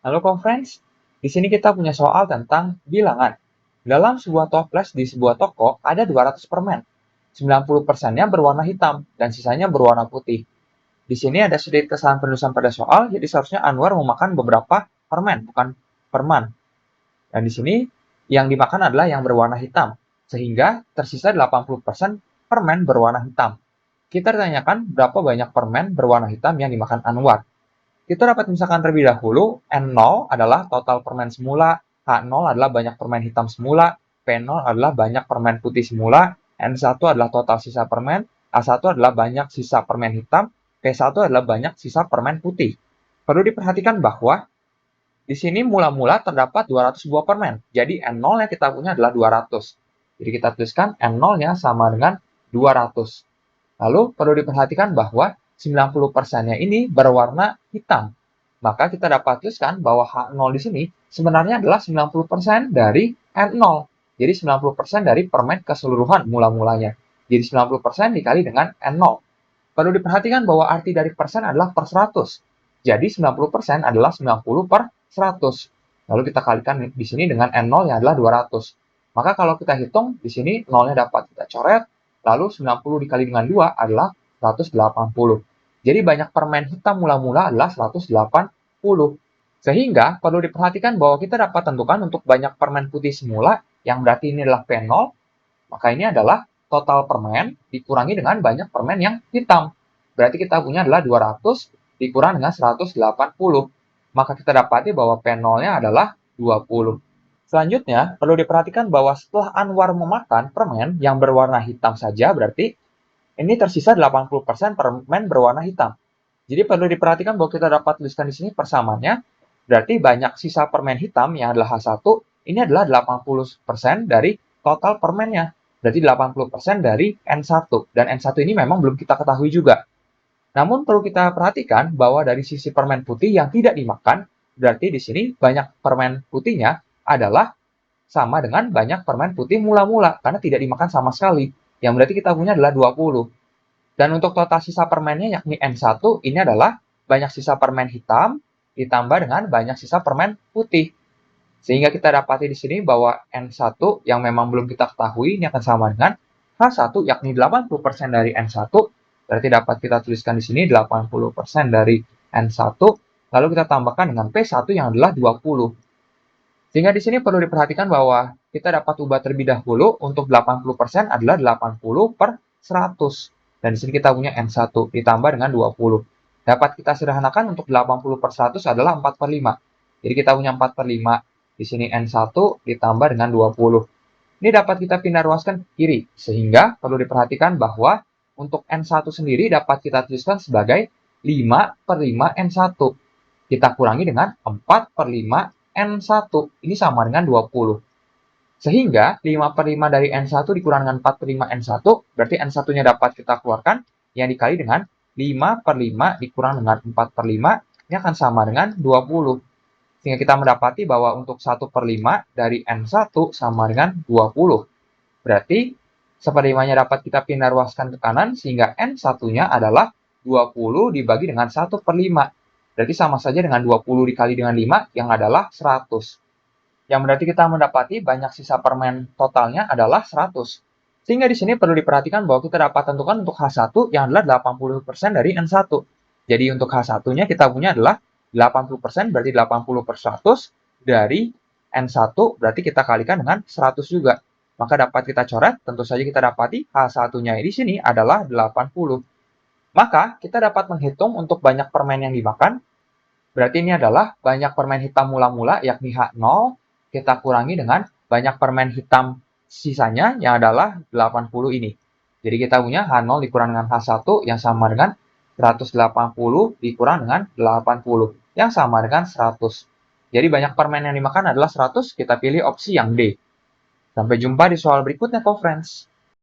Halo conference, di sini kita punya soal tentang bilangan. Dalam sebuah toples di sebuah toko ada 200 permen. 90%-nya berwarna hitam dan sisanya berwarna putih. Di sini ada sedikit kesalahan penulisan pada soal, jadi seharusnya Anwar memakan beberapa permen, bukan perman. Dan di sini yang dimakan adalah yang berwarna hitam, sehingga tersisa 80% permen berwarna hitam. Kita ditanyakan berapa banyak permen berwarna hitam yang dimakan Anwar. Kita dapat misalkan terlebih dahulu, N0 adalah total permen semula, H0 adalah banyak permen hitam semula, P0 adalah banyak permen putih semula, N1 adalah total sisa permen, A1 adalah banyak sisa permen hitam, P1 adalah banyak sisa permen putih. Perlu diperhatikan bahwa di sini mula-mula terdapat 200 buah permen, jadi N0 yang kita punya adalah 200. Jadi kita tuliskan N0-nya sama dengan 200. Lalu perlu diperhatikan bahwa 90%-nya ini berwarna hitam. Maka kita dapat tuliskan bahwa H0 di sini sebenarnya adalah 90% dari N0. Jadi 90% dari permen keseluruhan mula-mulanya. Jadi 90% dikali dengan N0. Perlu diperhatikan bahwa arti dari persen adalah per 100. Jadi 90% adalah 90 per 100. Lalu kita kalikan di sini dengan N0 yang adalah 200. Maka kalau kita hitung, di sini 0-nya dapat kita coret, lalu 90 dikali dengan 2 adalah 180. Jadi banyak permen hitam mula-mula adalah 180. Sehingga perlu diperhatikan bahwa kita dapat tentukan untuk banyak permen putih semula, yang berarti ini adalah P0, maka ini adalah total permen dikurangi dengan banyak permen yang hitam. Berarti kita punya adalah 200 dikurang dengan 180. Maka kita dapati bahwa P0-nya adalah 20. Selanjutnya, perlu diperhatikan bahwa setelah Anwar memakan permen yang berwarna hitam saja, berarti ini tersisa 80% permen berwarna hitam. Jadi perlu diperhatikan bahwa kita dapat tuliskan di sini persamaannya, berarti banyak sisa permen hitam yang adalah H1, ini adalah 80% dari total permennya. Berarti 80% dari N1, dan N1 ini memang belum kita ketahui juga. Namun perlu kita perhatikan bahwa dari sisi permen putih yang tidak dimakan, berarti di sini banyak permen putihnya adalah sama dengan banyak permen putih mula-mula, karena tidak dimakan sama sekali. Yang berarti kita punya adalah 20. Dan untuk total sisa permennya yakni N1, ini adalah banyak sisa permen hitam ditambah dengan banyak sisa permen putih. Sehingga kita dapati di sini bahwa N1 yang memang belum kita ketahui ini akan sama dengan H1 yakni 80% dari N1. Berarti dapat kita tuliskan di sini 80% dari N1. Lalu kita tambahkan dengan P1 yang adalah 20. Sehingga di sini perlu diperhatikan bahwa kita dapat ubah terlebih dahulu untuk 80% adalah 80 per 100. Dan di sini kita punya N1 ditambah dengan 20. Dapat kita sederhanakan untuk 80 per 100 adalah 4 per 5. Jadi kita punya 4 per 5. Di sini N1 ditambah dengan 20. Ini dapat kita pindah ruaskan ke kiri. Sehingga perlu diperhatikan bahwa untuk N1 sendiri dapat kita tuliskan sebagai 5 per 5 N1. Kita kurangi dengan 4 per 5 N1. Ini sama dengan 20. Sehingga 5 per 5 dari N1 dikurang dengan 4 per 5 N1, berarti N1-nya dapat kita keluarkan, yang dikali dengan 5 per 5 dikurang dengan 4 per 5, ini akan sama dengan 20. Sehingga kita mendapati bahwa untuk 1 per 5 dari N1 sama dengan 20. Berarti 1/5-nya dapat kita pindah ruaskan ke kanan, sehingga N1-nya adalah 20 dibagi dengan 1 per 5. Berarti sama saja dengan 20 dikali dengan 5, yang adalah 100. Yang berarti kita mendapati banyak sisa permen totalnya adalah 100. Sehingga di sini perlu diperhatikan bahwa kita dapat tentukan untuk H1 yang adalah 80% dari N1. Jadi untuk H1-nya kita punya adalah 80%, berarti 80 per 100 dari N1, berarti kita kalikan dengan 100 juga. Maka dapat kita coret, tentu saja kita dapati H1-nya di sini adalah 80. Maka kita dapat menghitung untuk banyak permen yang dimakan. Berarti ini adalah banyak permen hitam mula-mula yakni H0, kita kurangi dengan banyak permen hitam sisanya yang adalah 80 ini. Jadi kita punya H0 dikurang dengan H1 yang sama dengan 180 dikurang dengan 80 yang sama dengan 100. Jadi banyak permen yang dimakan adalah 100, kita pilih opsi yang D. Sampai jumpa di soal berikutnya, conference.